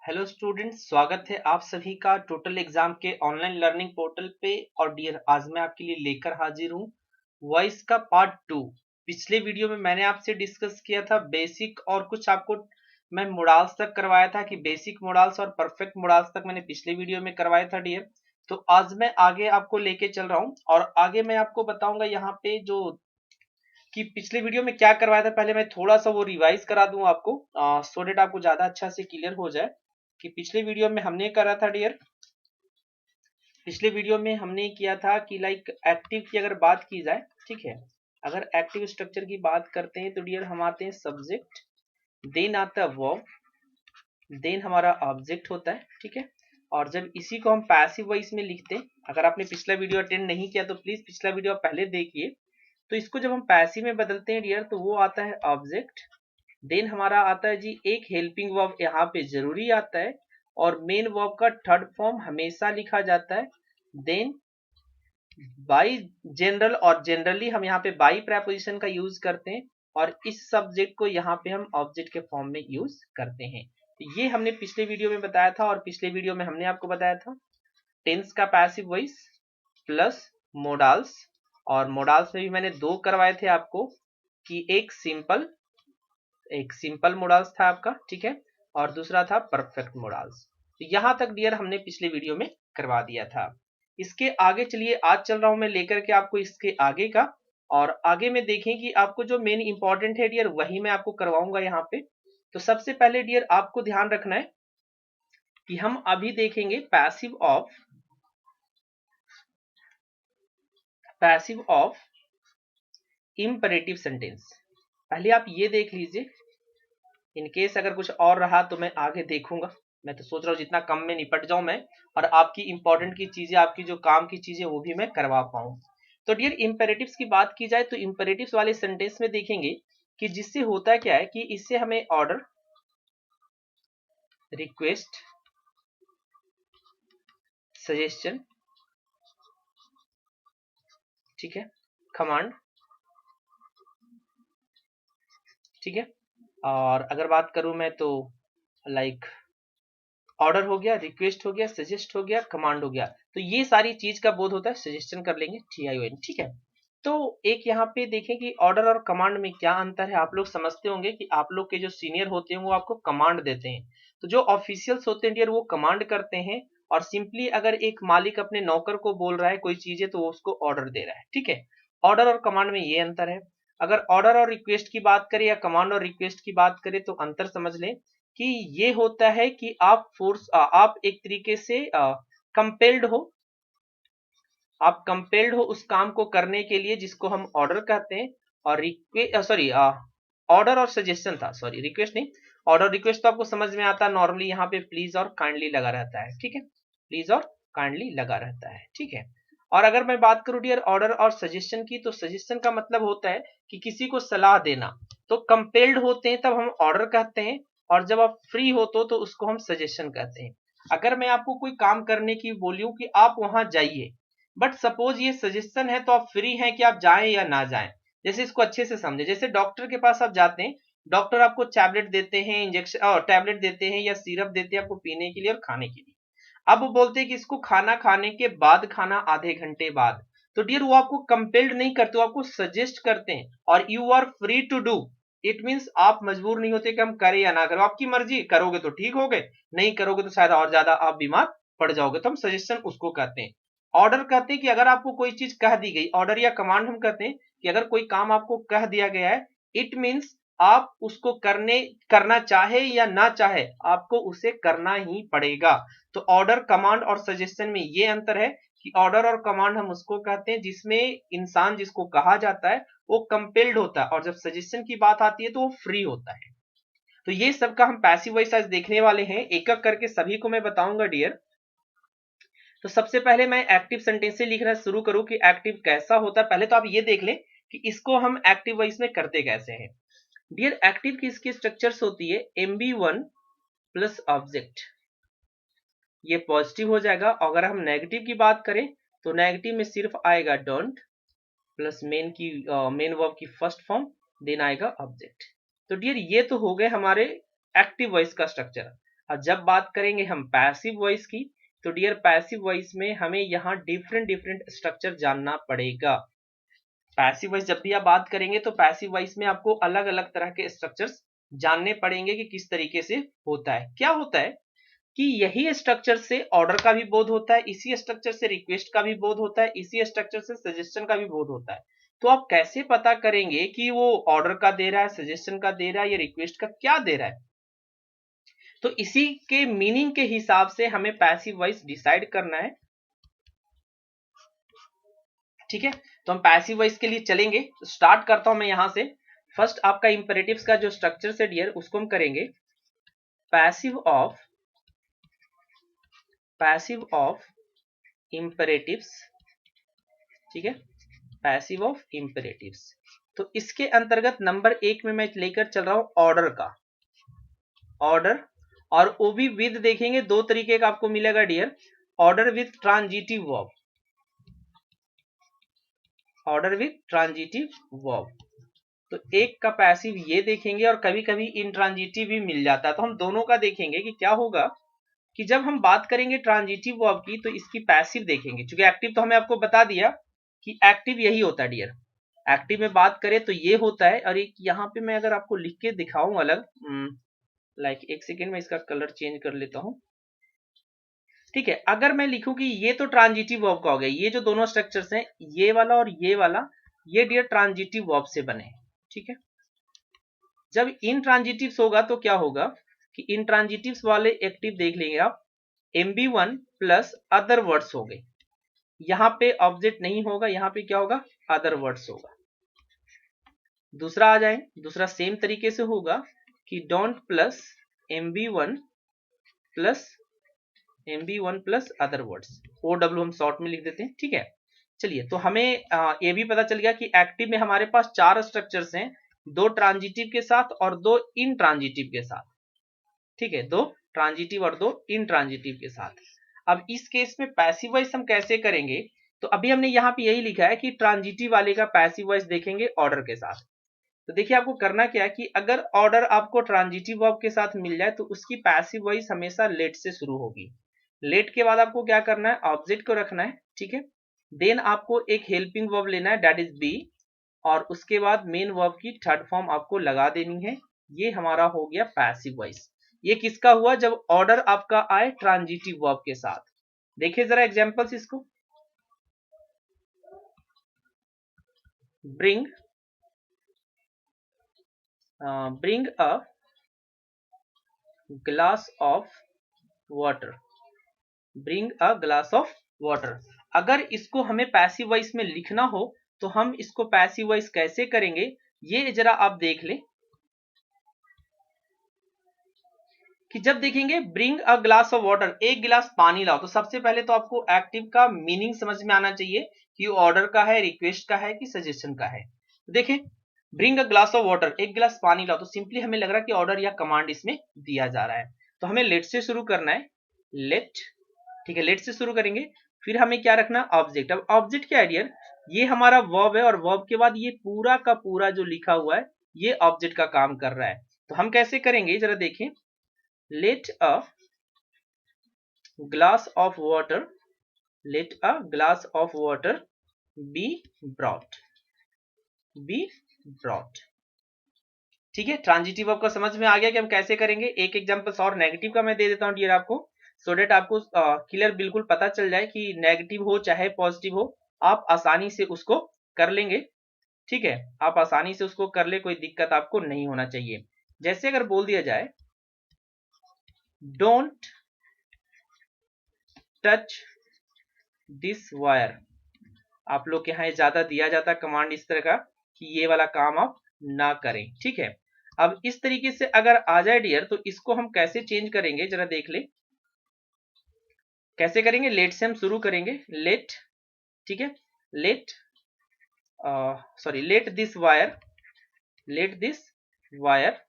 Hello students, स्वागत है आप सभी का टोटल एग्जाम के ऑनलाइन लर्निंग पोर्टल पे। और डियर, आज मैं आपके लिए लेकर हाजिर हूँ वॉइस का पार्ट 2। पिछले वीडियो में मैंने आपसे डिस्कस किया था बेसिक और कुछ आपको मैं मोडाल्स तक करवाया था कि बेसिक मोडाल्स और परफेक्ट मोडाल्स तक मैंने पिछले वीडियो में करवाया था डियर। तो आज मैं आगे आपको लेके चल रहा हूँ और आगे मैं आपको बताऊंगा यहाँ पे जो कि पिछले वीडियो में क्या करवाया था। पहले मैं थोड़ा सा वो रिवाइज करा दूं आपको, सो डेट आपको ज्यादा अच्छा से क्लियर हो जाए कि पिछले वीडियो में हमने करा था डियर। पिछले वीडियो में हमने किया था कि लाइक एक्टिव की अगर बात की जाए, ठीक है, अगर एक्टिव स्ट्रक्चर की बात करते हैं तो डियर हम आते हैं सब्जेक्ट, देन आता है वर्ब, देन हमारा ऑब्जेक्ट होता है, ठीक है। और जब इसी को हम पैसिव वॉइस में लिखते हैं, अगर आपने पिछला वीडियो अटेंड नहीं किया तो प्लीज पिछला वीडियो आप पहले देखिए। तो इसको जब हम पैसिव में बदलते हैं डियर तो वो आता है ऑब्जेक्ट, देन हमारा आता है जी एक हेल्पिंग वर्ब यहाँ पे जरूरी आता है और मेन वर्ब का थर्ड फॉर्म हमेशा लिखा जाता है। देन बाई जनरल, और जनरली हम यहाँ पे बाई प्रेपोजिशन का यूज करते हैं और इस सब्जेक्ट को यहाँ पे हम ऑब्जेक्ट के फॉर्म में यूज करते हैं। तो ये हमने पिछले वीडियो में बताया था और पिछले वीडियो में हमने आपको बताया था टेंस का पैसिव वॉइस प्लस मोडाल्स। और मोडाल्स में भी मैंने दो करवाए थे आपको कि एक सिंपल मोडाल्स था आपका, ठीक है, और दूसरा था परफेक्ट मोडाल्स। तो यहां तक डियर हमने पिछले वीडियो में करवा दिया था। इसके आगे चलिए, आज चल रहा हूं मैं लेकर के आपको इसके आगे का, और आगे में देखें कि आपको जो मेन इंपॉर्टेंट है डियर वही मैं आपको करवाऊंगा यहाँ पे। तो सबसे पहले डियर आपको ध्यान रखना है कि हम अभी देखेंगे पैसिव ऑफ इंपरेटिव सेंटेंस। पहले आप ये देख लीजिए, इनकेस अगर कुछ और रहा तो मैं आगे देखूंगा। मैं तो सोच रहा हूँ जितना कम में निपट जाऊं मैं, और आपकी इंपॉर्टेंट की चीजें, आपकी जो काम की चीजें वो भी मैं करवा पाऊं। तो डियर इंपेरेटिव्स की बात की जाए तो इंपेरेटिव्स वाले सेंटेंस में देखेंगे कि जिससे होता क्या है कि इससे हमें ऑर्डर, रिक्वेस्ट, सजेशन, ठीक है, कमांड, ठीक है, और अगर बात करूं मैं तो लाइक ऑर्डर हो गया, रिक्वेस्ट हो गया, सजेस्ट हो गया, कमांड हो गया। तो ये सारी चीज का बोध होता है, सजेशन कर लेंगे TION, ठीक है। तो एक यहाँ पे देखें कि ऑर्डर और कमांड में क्या अंतर है। आप लोग समझते होंगे कि आप लोग के जो सीनियर होते हैं वो आपको कमांड देते हैं, तो जो ऑफिशियल्स होते हैं डियर वो कमांड करते हैं। और सिंपली अगर एक मालिक अपने नौकर को बोल रहा है कोई चीजें तो वो उसको ऑर्डर दे रहा है, ठीक है। ऑर्डर और कमांड में ये अंतर है। अगर ऑर्डर और रिक्वेस्ट की बात करें या कमांड और रिक्वेस्ट की बात करें तो अंतर समझ लें कि ये होता है कि आप एक तरीके से कंपेल्ड हो, आप कंपेल्ड हो उस काम को करने के लिए जिसको हम ऑर्डर कहते हैं। और ऑर्डर और सजेशन था, सॉरी रिक्वेस्ट नहीं। ऑर्डर रिक्वेस्ट तो आपको समझ में आता है, नॉर्मली यहाँ पे प्लीज और काइंडली लगा रहता है, ठीक है, प्लीज और काइंडली लगा रहता है, ठीक है। और अगर मैं बात करूं डियर ऑर्डर और सजेशन की, तो सजेशन का मतलब होता है कि किसी को सलाह देना। तो कंपेल्ड होते हैं तब हम ऑर्डर कहते हैं, और जब आप फ्री होते तो उसको हम सजेशन कहते हैं। अगर मैं आपको कोई काम करने की बोलूं कि आप वहां जाइए, बट सपोज ये सजेशन है तो आप फ्री हैं कि आप जाएं या ना जाएं। जैसे इसको अच्छे से समझे, जैसे डॉक्टर के पास आप जाते हैं, डॉक्टर आपको टैबलेट देते हैं, इंजेक्शन और टैबलेट देते हैं या सिरप देते हैं आपको पीने के लिए और खाने के लिए। अब वो बोलते हैं कि इसको खाना खाने के बाद खाना, आधे घंटे बाद। तो डियर वो आपको कंपेल्ड नहीं करते, वो आपको सजेस्ट करते हैं और you are free to do. It means आप मजबूर नहीं होते कि हम करें या ना करें, आपकी मर्जी, करोगे तो ठीक हो गए, नहीं करोगे तो शायद और ज्यादा आप बीमार पड़ जाओगे। तो हम सजेशन उसको कहते हैं। ऑर्डर कहते हैं कि अगर आपको कोई चीज कह दी गई, ऑर्डर या कमांड हम कहते हैं कि अगर कोई काम आपको कह दिया गया है, इट मीन्स आप उसको करना चाहे या ना चाहे आपको उसे करना ही पड़ेगा। तो ऑर्डर, कमांड और सजेशन में ये अंतर है कि ऑर्डर और कमांड हम उसको कहते हैं जिसमें इंसान जिसको कहा जाता है वो कंपेल्ड होता है, और जब सजेशन की बात आती है तो वो फ्री होता है। तो ये सब का हम पैसिव वॉइस आज देखने वाले हैं, एक एक करके सभी को मैं बताऊंगा डियर। तो सबसे पहले मैं एक्टिव सेंटेंस से लिखना शुरू करूं कि एक्टिव कैसा होता है। पहले तो आप ये देख लें कि इसको हम एक्टिव वॉइस में करते कैसे हैं। डियर एक्टिव की इसकी स्ट्रक्चर्स होती है MB1 प्लस ऑब्जेक्ट, ये पॉजिटिव हो जाएगा। अगर हम नेगेटिव की बात करें तो नेगेटिव में सिर्फ आएगा डोंट प्लस मेन वर्ब की फर्स्ट फॉर्म, देन आएगा ऑब्जेक्ट। तो डियर ये तो हो गए हमारे एक्टिव वॉइस का स्ट्रक्चर। और जब बात करेंगे हम पैसिव वॉइस की, तो डियर पैसिव वॉइस में हमें यहाँ डिफरेंट डिफरेंट स्ट्रक्चर जानना पड़ेगा। पैसिव वॉइस जब भी आप बात करेंगे तो पैसिव वॉइस में आपको अलग अलग तरह के स्ट्रक्चर्स जानने पड़ेंगे कि किस तरीके से होता है। क्या होता है कि यही स्ट्रक्चर से ऑर्डर का भी बोध होता है, इसी स्ट्रक्चर से रिक्वेस्ट का भी बोध होता है, इसी स्ट्रक्चर से सजेशन का भी बोध होता है। तो आप कैसे पता करेंगे कि वो ऑर्डर का दे रहा है, सजेशन का दे रहा है या रिक्वेस्ट का क्या दे रहा है? तो इसी के मीनिंग के हिसाब से हमें पैसिव वॉइस डिसाइड करना है। ठीक है, तो हम पैसिव वॉइस के लिए चलेंगे। स्टार्ट करता हूं मैं यहां से। फर्स्ट आपका इंपेरेटिव्स का जो स्ट्रक्चर से डियर उसको हम करेंगे पैसिव ऑफ इंपेरेटिव्स। ठीक है, पैसिव ऑफ इंपेरेटिव्स। तो इसके अंतर्गत नंबर 1 में मैं लेकर चल रहा हूं ऑर्डर का, ऑर्डर, और वो भी विद देखेंगे दो तरीके का आपको मिलेगा dear, order with transitive verb, order with transitive verb. तो एक का पैसिव ये देखेंगे और कभी कभी इंट्रांजिटिव भी मिल जाता है, तो हम दोनों का देखेंगे कि क्या होगा कि जब हम बात करेंगे ट्रांजिटिव वर्ब की तो इसकी पैसिव देखेंगे, क्योंकि एक्टिव तो हमें आपको बता दिया कि एक्टिव यही होता है डियर। एक्टिव में बात करें तो ये होता है, और एक यहाँ पे मैं अगर आपको लिख के दिखाऊं अलग, लाइक एक सेकेंड में इसका कलर चेंज कर लेता हूं। ठीक है, अगर मैं लिखूं कि ये तो ट्रांजिटिव वर्ब का हो गया, ये जो दोनों स्ट्रक्चर्स हैं ये वाला और ये वाला, ये डियर ट्रांजिटिव वर्ब से बने। ठीक है, जब इंट्रांजिटिव्स होगा तो क्या होगा कि इंट्रांजिटिव्स वाले एक्टिव देख लेंगे आप, MB1 प्लस अदर वर्ड्स हो गए, यहां पे ऑब्जेक्ट नहीं होगा, यहां पे क्या होगा, अदर वर्ड्स होगा। दूसरा आ जाए, दूसरा सेम तरीके से होगा कि don't plus MB1 plus other words, OW हम शॉर्ट में लिख देते हैं। ठीक है, चलिए, तो हमें ये भी पता चल गया कि एक्टिव में हमारे पास 4 स्ट्रक्चर्स हैं, 2 ट्रांजिटिव के साथ और 2 इनट्रांजिटिव के साथ। ठीक है, 2 ट्रांजिटिव और 2 इनट्रांजिटिव के साथ। अब इस केस में पैसिव वॉइस हम कैसे करेंगे, तो अभी हमने यहाँ पे यही लिखा है कि ट्रांजिटिव वाले का पैसिव वॉइस देखेंगे ऑर्डर के साथ। तो देखिए आपको करना क्या है कि अगर ऑर्डर आपको ट्रांजिटिव वर्ब के साथ मिल जाए तो उसकी पैसिव वॉइस हमेशा लेट से शुरू होगी। लेट के बाद आपको क्या करना है, ऑब्जेक्ट को रखना है। ठीक है, देन आपको एक हेल्पिंग वर्ब लेना है, दैट इज बी, और उसके बाद मेन वर्ब की थर्ड फॉर्म आपको लगा देनी है। ये हमारा हो गया पैसिव वॉइस। ये किसका हुआ, जब ऑर्डर आपका आए ट्रांजिटिव वर्ब के साथ। देखिए जरा एग्जांपल्स इसको, bring a glass of water, bring a glass of water. अगर इसको हमें पैसिव वॉइस में लिखना हो तो हम इसको पैसिव वॉइस कैसे करेंगे, ये जरा आप देख लें कि जब देखेंगे bring a glass of water, एक गिलास पानी लाओ, तो सबसे पहले तो आपको एक्टिव का मीनिंग समझ में आना चाहिए कि ऑर्डर का है, रिक्वेस्ट का है कि सजेशन का है। देखें, bring a glass of water, एक गिलास पानी लाओ, तो सिंपली हमें लग रहा है कि ऑर्डर या कमांड इसमें दिया जा रहा है। तो हमें लेट से शुरू करना है, लेट। ठीक है, लेट से शुरू करेंगे, फिर हमें क्या रखना, ऑब्जेक्ट। अब ऑब्जेक्ट क्या है डियर, ये हमारा वर्ब है, और वर्ब के बाद ये पूरा का पूरा जो लिखा हुआ है ये ऑब्जेक्ट का काम कर रहा है। तो हम कैसे करेंगे जरा देखें, let a glass of water, let a glass of water be brought, be brought। ठीक है, ट्रांजिटिव वर्ब का समझ में आ गया कि हम कैसे करेंगे। एक एग्जांपल और नेगेटिव का मैं दे देता हूं डियर आपको, सो डेट आपको क्लियर बिल्कुल पता चल जाए कि नेगेटिव हो चाहे पॉजिटिव हो, आप आसानी से उसको कर लेंगे। ठीक है, आप आसानी से उसको कर ले, कोई दिक्कत आपको नहीं होना चाहिए। जैसे अगर बोल दिया जाए डोंट टच दिस वायर, आप लोग के यहाँ ज्यादा दिया जाता कमांड इस तरह का कि ये वाला काम आप ना करें। ठीक है, अब इस तरीके से अगर आ जाए डियर तो इसको हम कैसे चेंज करेंगे जरा देख ले, कैसे करेंगे, लेट से हम शुरू करेंगे, लेट। ठीक है, let let this wire, let this wire.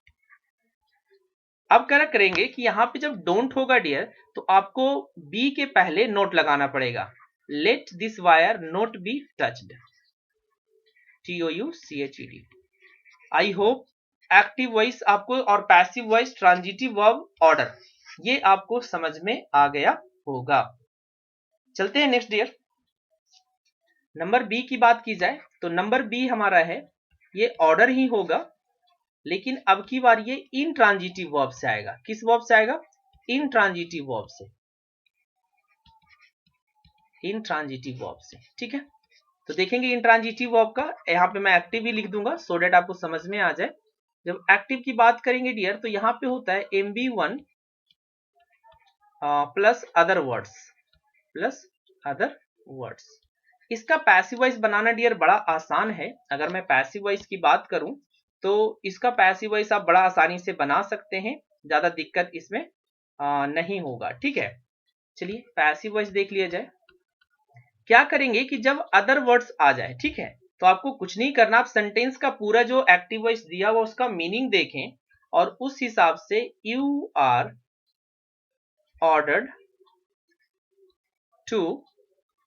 अब क्या करेंगे कि यहाँ पे जब डोंट होगा डियर तो आपको बी के पहले नोट लगाना पड़ेगा, late this wire note be touched, TOUCHED। I hope active voice आपको और passive voice transitive verb order ये आपको समझ में आ गया होगा। चलते हैं नेक्स्ट डियर। नंबर बी की बात की जाए तो नंबर बी हमारा है, ये ऑर्डर ही होगा, लेकिन अब की बार ये इंट्रांजिटिव वर्ब से आएगा। किस वर्ब से आएगा? इंट्रांजिटिव वर्ब से, इंट्रांजिटिव वर्ब से। ठीक है, तो देखेंगे इंट्रांजिटिव वर्ब का, यहाँ पे मैं एक्टिव ही लिख दूंगा सो डेट आपको समझ में आ जाए। जब एक्टिव की बात करेंगे डियर तो यहाँ पे होता है MB1 plus other words, plus other words. इसका पैसिव वॉइस बनाना डियर बड़ा आसान है। अगर मैं पैसिव वॉइस की बात करूं तो इसका पैसिव वॉइस आप बड़ा आसानी से बना सकते हैं, ज्यादा दिक्कत इसमें नहीं होगा। ठीक है, चलिए पैसिव वॉइस देख लिया जाए। क्या करेंगे कि जब अदर वर्ड्स आ जाए, ठीक है, तो आपको कुछ नहीं करना, आप सेंटेंस का पूरा जो एक्टिव वॉइस दिया हुआ उसका मीनिंग देखें और उस हिसाब से you are ordered to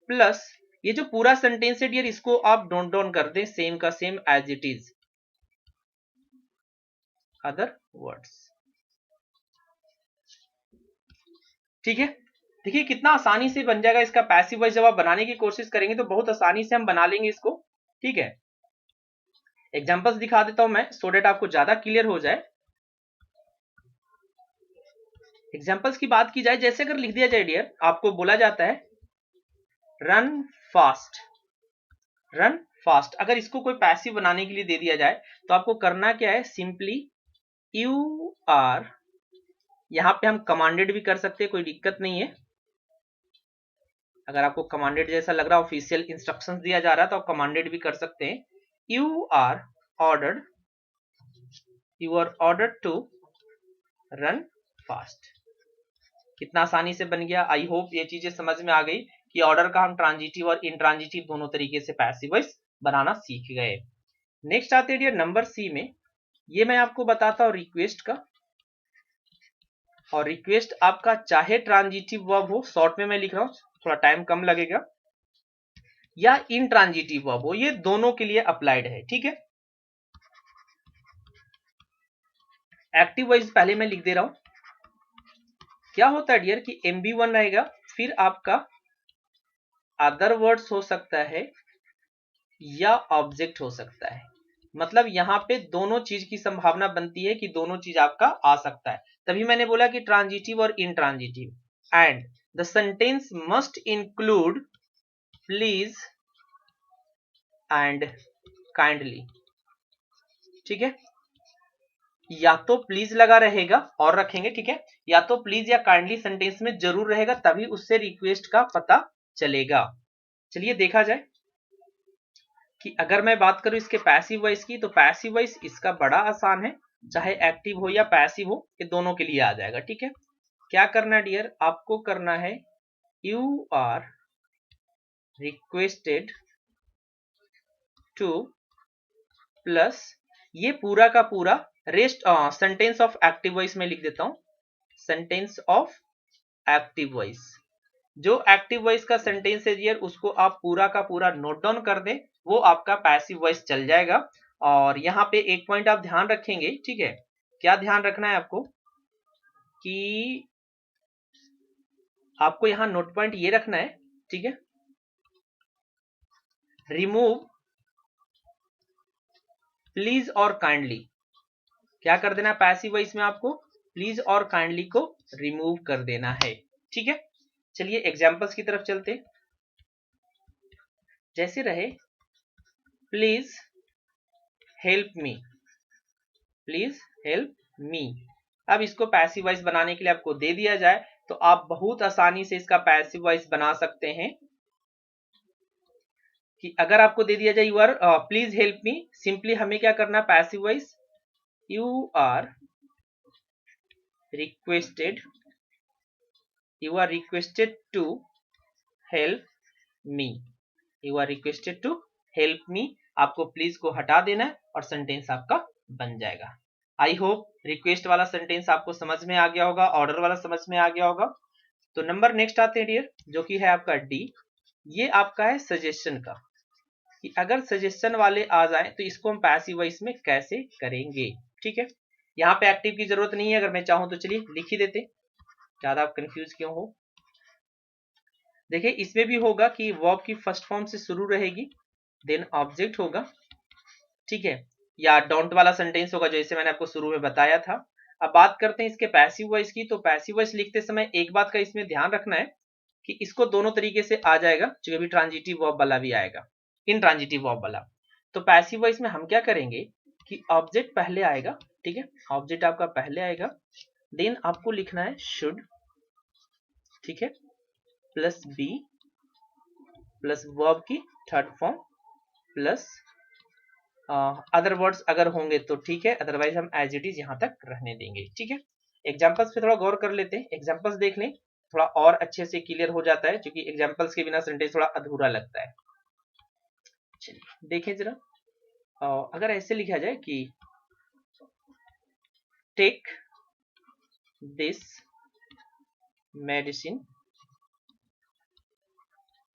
plus ये जो पूरा सेंटेंस है डियर इसको आप नोट डाउन कर दें सेम का same as it is other words. ठीक है, देखिए कितना आसानी से बन जाएगा इसका पैसिव वॉइस। जब आप बनाने की कोशिश करेंगे तो बहुत आसानी से हम बना लेंगे इसको। ठीक है, एग्जांपल्स दिखा देता हूं मैं सो डेट आपको ज्यादा क्लियर हो जाए। एग्जांपल्स की बात की जाए, जैसे अगर लिख दिया जाए डियर, आपको बोला जाता है रन फास्ट, रन फास्ट। अगर इसको कोई पैसिव बनाने के लिए दे दिया जाए तो आपको करना क्या है, सिंपली यू आर, यहां पे हम कमांडेड भी कर सकते हैं, कोई दिक्कत नहीं है। अगर आपको कमांडेड जैसा लग रहा है, ऑफिशियल इंस्ट्रक्शंस दिया जा रहा है तो आप कमांडेड भी कर सकते हैं। You are ordered, you are ordered to run fast. कितना आसानी से बन गया। आई होप ये चीजें समझ में आ गई कि ऑर्डर का हम ट्रांजिटिव और इंट्रांजिटिव दोनों तरीके से पैसिव वॉइस बनाना सीख गए। नेक्स्ट आते हैं नंबर सी में। ये मैं आपको बताता हूं रिक्वेस्ट का, और रिक्वेस्ट आपका चाहे ट्रांजिटिव वर्ब हो, शॉर्ट में मैं लिख रहा हूं थोड़ा टाइम कम लगेगा, या इंट्रांजिटिव वर्ब हो, ये दोनों के लिए अप्लाइड है। ठीक है, एक्टिव वॉइस पहले मैं लिख दे रहा हूं। क्या होता है डियर कि MB1 रहेगा, फिर आपका अदर वर्ड्स हो सकता है या ऑब्जेक्ट हो सकता है। मतलब यहां पे दोनों चीज की संभावना बनती है कि दोनों चीज आपका आ सकता है। तभी मैंने बोला कि ट्रांजिटिव और intransitive. And the sentence must include please and kindly. ठीक है, या तो प्लीज लगा रहेगा और रखेंगे, ठीक है, या तो प्लीज या काइंडली सेंटेंस में जरूर रहेगा, तभी उससे रिक्वेस्ट का पता चलेगा। चलिए देखा जाए कि अगर मैं बात करूं इसके पैसिव वॉइस की, तो पैसिव वॉइस इसका बड़ा आसान है, चाहे एक्टिव हो या पैसिव हो, ये दोनों के लिए आ जाएगा। ठीक है, क्या करना डियर, आपको करना है you are requested to plus ये पूरा का पूरा rest sentence of active voice में लिख देता हूं, सेंटेंस ऑफ एक्टिव वॉइस। जो एक्टिव वॉइस का सेंटेंस है डियर उसको आप पूरा का पूरा नोट डाउन कर दें, वो आपका पैसिव वॉइस चल जाएगा। और यहाँ पे एक पॉइंट आप ध्यान रखेंगे, ठीक है, क्या ध्यान रखना है आपको कि आपको यहाँ नोट पॉइंट ये रखना है, ठीक है, रिमूव प्लीज और काइंडली। क्या कर देना है पैसिव वॉइस में, आपको प्लीज और काइंडली को रिमूव कर देना है। ठीक है, चलिए एग्जांपल्स की तरफ चलते। जैसे रहे please help me, please help मी। अब इसको पैसिव वॉइस बनाने के लिए आपको दे दिया जाए तो आप बहुत आसानी से इसका पैसिव वॉइस बना सकते हैं। कि अगर आपको दे दिया जाए you are please help me, simply हमें क्या करना है passive voice, you are requested, you are requested to help me, you are requested to help me. आपको प्लीज को हटा देना है और सेंटेंस आपका बन जाएगा। आई होप रिक्वेस्ट वाला सेंटेंस आपको समझ में आ गया होगा, ऑर्डर वाला समझ में आ गया होगा। तो नंबर नेक्स्ट आते हैं डियर, जो कि है आपका डी। ये आपका है सजेशन का, कि अगर सजेशन वाले आ जाए तो इसको हम पैसिव वॉइस में कैसे करेंगे। ठीक है, यहाँ पे एक्टिव की जरूरत नहीं है, अगर मैं चाहूं तो चलिए लिख ही देते। ज्यादा आप कंफ्यूज क्यों हो? देखिए इसमें भी होगा कि वर्ब की फर्स्ट फॉर्म से शुरू रहेगी, देन ऑब्जेक्ट होगा, ठीक है, या डोंट वाला सेंटेंस होगा जैसे मैंने आपको शुरू में बताया था। अब बात करते हैं इसके पैसिव वॉइस की। तो पैसिव वॉइस लिखते समय एक बात का इसमें ध्यान रखना है कि इसको दोनों तरीके से आ जाएगा, जो भी ट्रांजिटिव वर्ब वाला भी आएगा, इनट्रांजिटिव वर्ब वाला। तो पैसिव वॉइस में हम क्या करेंगे कि ऑब्जेक्ट पहले आएगा, ठीक है, ऑब्जेक्ट आपका पहले आएगा, देन आपको लिखना है शुड, ठीक है, प्लस बी प्लस वर्ब की third form plus other words अगर होंगे तो ठीक है, अदरवाइज हम एज इट इज यहां तक रहने देंगे, ठीक है। एग्जांपल्स पे थोड़ा गौर कर लेते हैं, एग्जांपल्स देख लें, थोड़ा और अच्छे से क्लियर हो जाता है, क्योंकि एग्जांपल्स के बिना सेंटेंस थोड़ा अधूरा लगता है। चलिए देखें जरा, अगर ऐसे लिखा जाए कि take this medicine,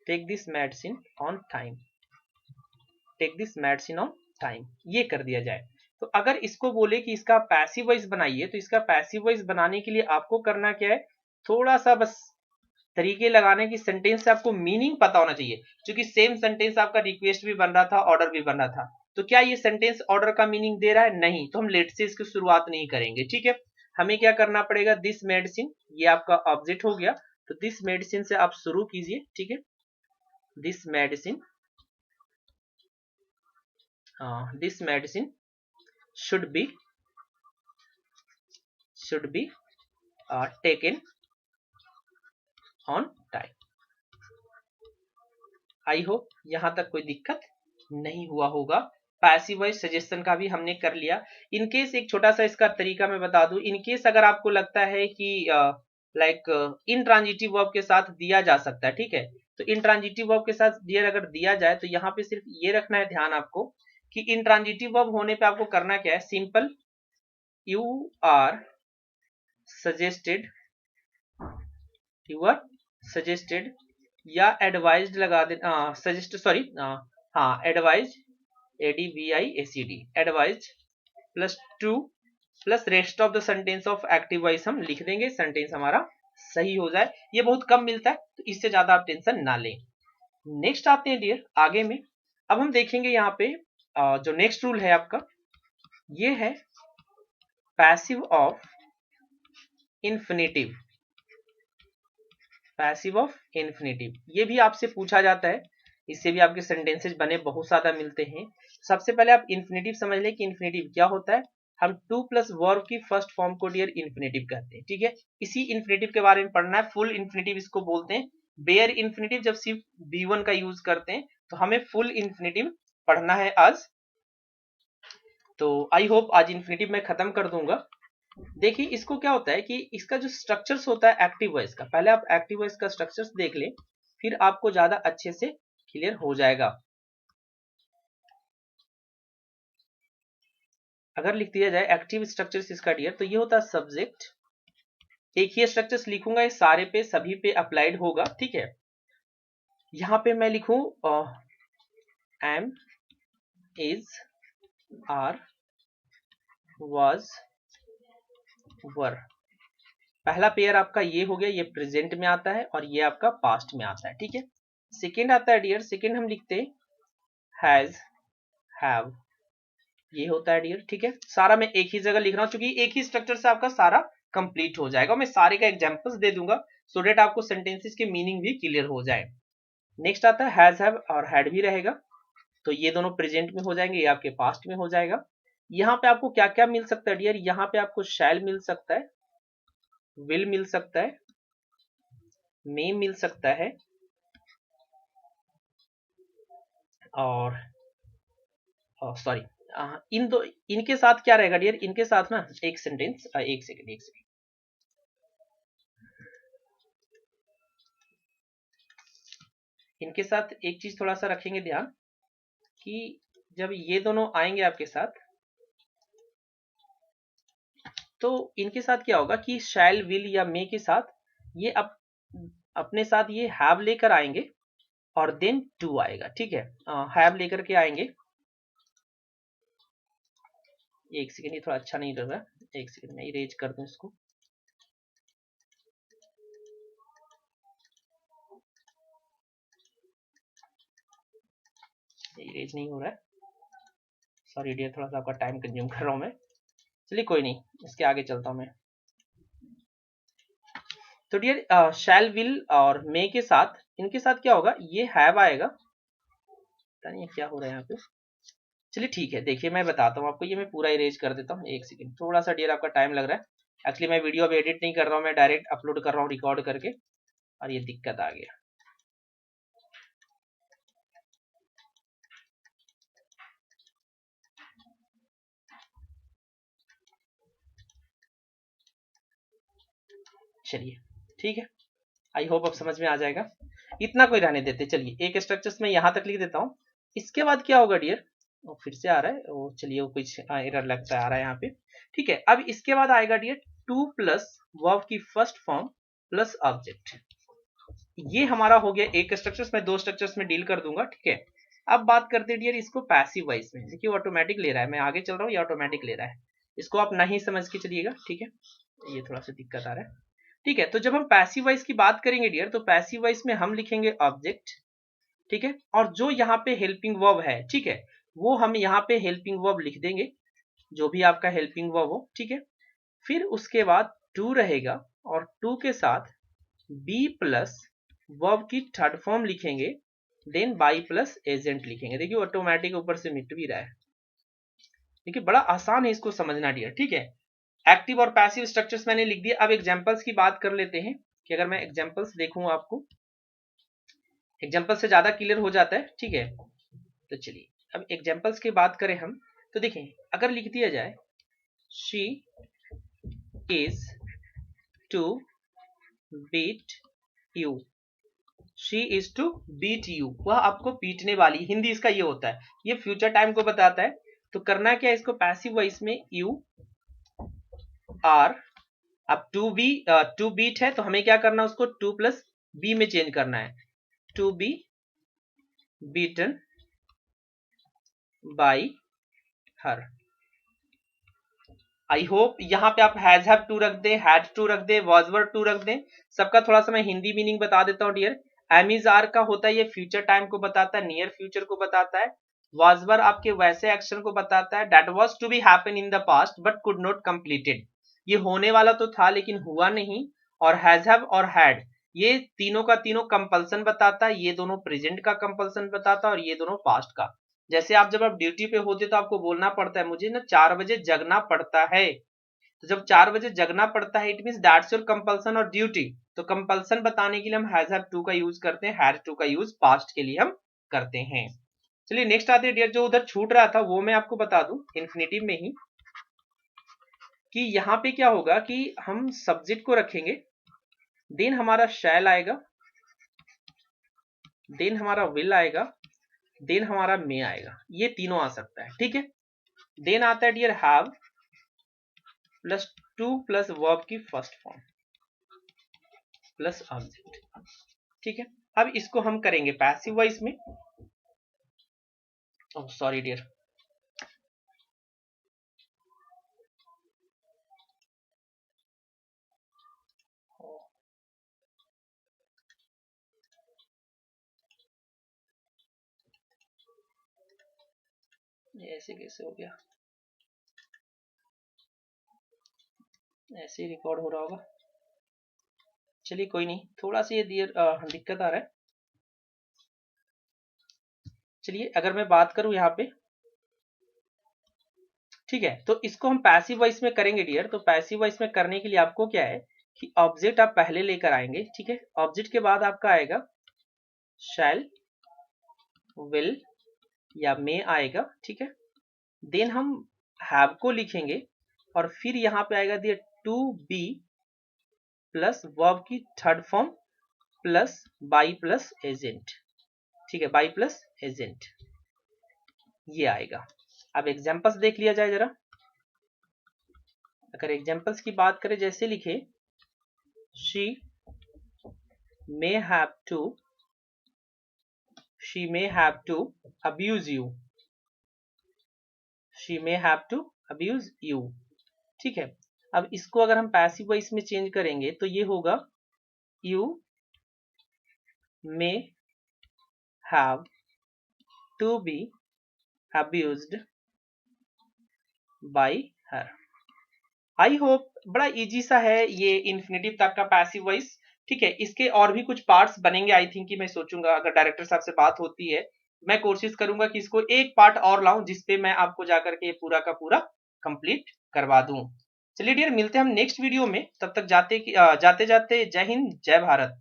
take this medicine on time, take this medicine on time, ये कर दिया जाए। तो अगर इसको बोले कि इसका पैसिव वॉइस बनाइए, तो इसका पैसिव वॉइस बनाने के लिए आपको करना क्या है, थोड़ा सा बस तरीके लगाने की, सेंटेंस से आपको मीनिंग पता होना चाहिए, क्योंकि सेम सेंटेंस आपका रिक्वेस्ट भी बन रहा था, ऑर्डर भी बन रहा था। तो क्या ये सेंटेंस ऑर्डर का मीनिंग दे रहा है? नहीं, तो हम लेट से इसकी शुरुआत नहीं करेंगे, ठीक है। हमें क्या करना पड़ेगा, दिस मेडिसिन, ये आपका ऑब्जेक्ट हो गया, तो दिस मेडिसिन से आप शुरू कीजिए, ठीक है, this medicine, this medicine should be taken on time। I hope यहां तक कोई दिक्कत नहीं हुआ होगा। पैसिव वॉइस सजेशन का भी हमने कर लिया। इनकेस एक छोटा सा इसका तरीका मैं बता दूं, इनकेस अगर आपको लगता है कि लाइक इनट्रांजिटिव वर्ब के साथ दिया जा सकता है, ठीक है, तो इनट्रांजिटिव वर्ब के साथ डियर अगर दिया जाए तो यहाँ पे सिर्फ ये रखना है ध्यान आपको कि इनट्रांजिटिव वर्ब होने पे आपको करना क्या है, simple you are suggested, you are suggested या एडवाइज्ड लगा दे, सजेस्ट सॉरी, हाँ advise, ADVIACD, advise plus to plus rest of the sentence of active voice हम लिख देंगे, सेंटेंस हमारा सही हो जाए। ये बहुत कम मिलता है, तो इससे ज्यादा आप टेंशन ना लें। नेक्स्ट आते हैं डियर आगे में। अब हम देखेंगे यहाँ पे जो नेक्स्ट रूल है आपका, ये है passive of infinitive, passive of infinitive, ये भी आपसे पूछा जाता है, इससे भी आपके सेंटेंसेस बने बहुत ज्यादा मिलते हैं। सबसे पहले आप इन्फिनेटिव समझ लें कि इन्फिनेटिव क्या होता है। हम टू प्लस वर्ब की फर्स्ट फॉर्म को डियर इन्फिनेटिव कहते हैं, ठीक है। इसी इन्फिनेटिव के बारे में पढ़ना है, फुल इन्फिनेटिव इसको बोलते हैं। बेयर इन्फिनेटिव जब सिर्फ B1 का यूज करते हैं, तो हमें फुल इन्फिनेटिव पढ़ना है आज। तो आई होप आज इन्फिनेटिव मैं खत्म कर दूंगा। देखिए इसको क्या होता है कि इसका जो स्ट्रक्चर्स होता है एक्टिव वॉइस का, पहले आप एक्टिव वॉइस का स्ट्रक्चर्स देख लें, फिर आपको ज्यादा अच्छे से क्लियर हो जाएगा। अगर लिख दिया जाए एक्टिव स्ट्रक्चर्स इसका डियर, तो ये होता है सब्जेक्ट, एक ही स्ट्रक्चर्स लिखूंगा, ये सारे पे सभी पे अप्लाइड होगा, ठीक है। यहां पे मैं लिखूं एम, इज, आर, वाज, वर। पहला पेयर आपका ये हो गया, ये प्रेजेंट में आता है और ये आपका पास्ट में आता है, ठीक है। सेकेंड आता है डियर, सेकेंड हम लिखते हैं हैज, हैव, ये होता है डियर, ठीक है। सारा मैं एक ही जगह लिख रहा हूं, क्योंकि एक ही स्ट्रक्चर से आपका सारा कंप्लीट हो जाएगा। मैं सारे का एग्जांपल्स दे दूंगा सो डेट आपको सेंटेंसेस के मीनिंग भी क्लियर हो जाए। नेक्स्ट आता है हैज, हैव और हैड भी रहेगा, तो ये दोनों प्रेजेंट में हो जाएंगे, ये आपके पास्ट में हो जाएगा। यहाँ पे आपको क्या क्या मिल सकता है डियर, यहाँ पे आपको शैल मिल सकता है, विल मिल सकता है, मे मिल सकता है, और सॉरी इन दो, इनके साथ क्या रहेगा डियर, इनके साथ ना एक सेंटेंस, एक सेकेंड, इनके साथ एक चीज थोड़ा सा रखेंगे ध्यान कि जब ये दोनों आएंगे आपके साथ, तो इनके साथ क्या होगा कि शैल, विल या मे के साथ ये अपने साथ ये हैव लेकर आएंगे और देन टू आएगा, ठीक है। हैव लेकर के आएंगे, एक सेकेंड, ये थोड़ा अच्छा नहीं लग रहा, एक सेकेंड मैं इरेज कर दूं इसको। इरेज नहीं हो रहा है, सॉरी डियर, थोड़ा सा आपका टाइम कंज्यूम कर रहा हूँ मैं। चलिए कोई नहीं, इसके आगे चलता हूँ मैं। तो डियर शैल विल और मे के साथ, इनके साथ क्या होगा, ये हैव आएगा, पता नहीं क्या हो रहा है यहाँ पे। चलिए ठीक है, देखिए मैं बताता हूँ आपको, ये मैं पूरा इरेज कर देता हूँ, एक सेकंड, थोड़ा सा डियर आपका टाइम लग रहा है। एक्चुअली मैं वीडियो अब एडिट नहीं कर रहा हूँ, मैं डायरेक्ट अपलोड कर रहा हूँ रिकॉर्ड करके, और ये दिक्कत आ गया। चलिए ठीक है, आई होप अब समझ में आ जाएगा, इतना कोई रहने देते। चलिए एक स्ट्रक्चर्स में यहाँ तक लिख देता हूँ। इसके बाद क्या होगा डियर, फिर से आ रहा है वो, चलिए वो कुछ एरर लगता है आ रहा है यहाँ पे। ठीक है, अब इसके बाद आएगा डियर टू प्लस वर्ब की फर्स्ट फॉर्म प्लस ऑब्जेक्ट। ये हमारा हो गया एक स्ट्रक्चर्स में, दो स्ट्रक्चर्स में डील कर दूंगा। ठीक है, अब बात करते हैं डियर इसको पैसिव वॉइस में। देखिए ऑटोमेटिक ले रहा है, मैं आगे चल रहा हूँ, ये ऑटोमेटिक ले रहा है, इसको आप नहीं समझ के चलिएगा। ठीक है, ये थोड़ा सा दिक्कत आ रहा है। ठीक है, तो जब हम पैसिव वॉइस की बात करेंगे डियर, तो पैसिव वॉइस में हम लिखेंगे ऑब्जेक्ट। ठीक है, और जो यहाँ पे हेल्पिंग वर्ब है, ठीक है, वो हम यहाँ पे हेल्पिंग वर्ब लिख देंगे, जो भी आपका हेल्पिंग वर्ब हो। ठीक है, फिर उसके बाद टू रहेगा, और टू के साथ बी प्लस वर्ब की थर्ड फॉर्म लिखेंगे, देन बाई प्लस एजेंट लिखेंगे। देखिए ऑटोमेटिक ऊपर से मिट भी रहा है। देखिए बड़ा आसान है इसको समझना डियर। ठीक है, एक्टिव और पैसिव स्ट्रक्चर्स मैंने लिख दिए। अब एग्जांपल्स की बात कर लेते हैं, कि अगर मैं एग्जांपल्स देखूं आपको, एग्जांपल से ज्यादा क्लियर हो जाता है। ठीक है, तो चलिए अब एग्जांपल्स की बात करें हम, तो देखें अगर लिख दिया जाए she is to beat you, she is to beat you, वह आपको पीटने वाली, हिंदी इसका ये होता है, ये फ्यूचर टाइम को बताता है। तो करना क्या है, इसको पैसिव वॉइस में यू आर, अब टू बीट है तो हमें क्या करना है, उसको टू प्लस बी में चेंज करना है, to be beaten by her. I hope यहाँ पे आप हैज हैव टू रख दें, हैड टू रख दें, वाज वर टू रख दें। सबका थोड़ा सा मैं हिंदी मीनिंग बता देता हूँ डियर। एमिज आर का होता है, ये फ्यूचर टाइम को बताता है, नियर फ्यूचर को बताता है। वाज वर आपके वैसे एक्शन को बताता है, that was to be happen in the past but could not completed, ये होने वाला तो था लेकिन हुआ नहीं। और हैज हैव और हैड, ये तीनों का तीनों कंपल्सन बताता है, ये दोनों प्रेजेंट का कंपल्सन बताता है, और ये दोनों पास्ट का। जैसे आप जब आप ड्यूटी पे होते तो आपको बोलना पड़ता है, मुझे ना 4 बजे जगना पड़ता है, तो जब 4 बजे जगना पड़ता है it means that's your compulsion और ड्यूटी। तो कंपल्सन बताने के लिए हम हैज हैव टू का यूज करते हैं, हैड टू का यूज पास्ट के लिए हम करते हैं। चलिए नेक्स्ट आते हैं डियर, जो उधर छूट रहा था वो मैं आपको बता दूं इन्फिनेटिव में ही, कि यहाँ पे क्या होगा कि हम सब्जेक्ट को रखेंगे, देन हमारा शैल आएगा, देन हमारा विल आएगा, देन हमारा मे आएगा, ये तीनों आ सकता है। ठीक है, देन आता है dear have plus to plus verb की फर्स्ट फॉर्म प्लस ऑब्जेक्ट। ठीक है, अब इसको हम करेंगे पैसिव वॉइस में। ओह सॉरी डियर, ये ऐसे कैसे हो गया, ऐसे ही रिकॉर्ड हो रहा होगा। चलिए कोई नहीं, थोड़ा सा ये दिक्कत आ रहा है। चलिए अगर मैं बात करूं यहाँ पे, ठीक है, तो इसको हम पैसिव वॉइस में करेंगे डियर। तो पैसिव वॉइस में करने के लिए आपको क्या है कि ऑब्जेक्ट आप पहले लेकर आएंगे। ठीक है, ऑब्जेक्ट के बाद आपका आएगा शैल, विल या मे आएगा। ठीक है, देन हम हैव को लिखेंगे, और फिर यहाँ पे आएगा दिया टू बी प्लस वर्ब की third form plus by plus agent. ठीक है, बाई प्लस एजेंट ये आएगा। अब एग्जांपल्स देख लिया जाए जरा। अगर एग्जांपल्स की बात करें, जैसे लिखे she may have to, she may have to abuse you, she may have to abuse you। ठीक है, अब इसको अगर हम पैसिव वॉइस में चेंज करेंगे तो ये होगा you may have to be abused by her. I hope बड़ा इजी सा है ये इन्फिनेटिव तक का पैसिव वॉइस। ठीक है, इसके और भी कुछ पार्ट्स बनेंगे आई थिंक कि मैं सोचूंगा, अगर डायरेक्टर साहब से बात होती है मैं कोशिश करूंगा कि इसको एक पार्ट और लाऊं जिसपे मैं आपको जाकर के पूरा का पूरा कंप्लीट करवा दूं। चलिए डियर, मिलते हैं हम नेक्स्ट वीडियो में, तब तक जाते जाते जय हिंद जय भारत।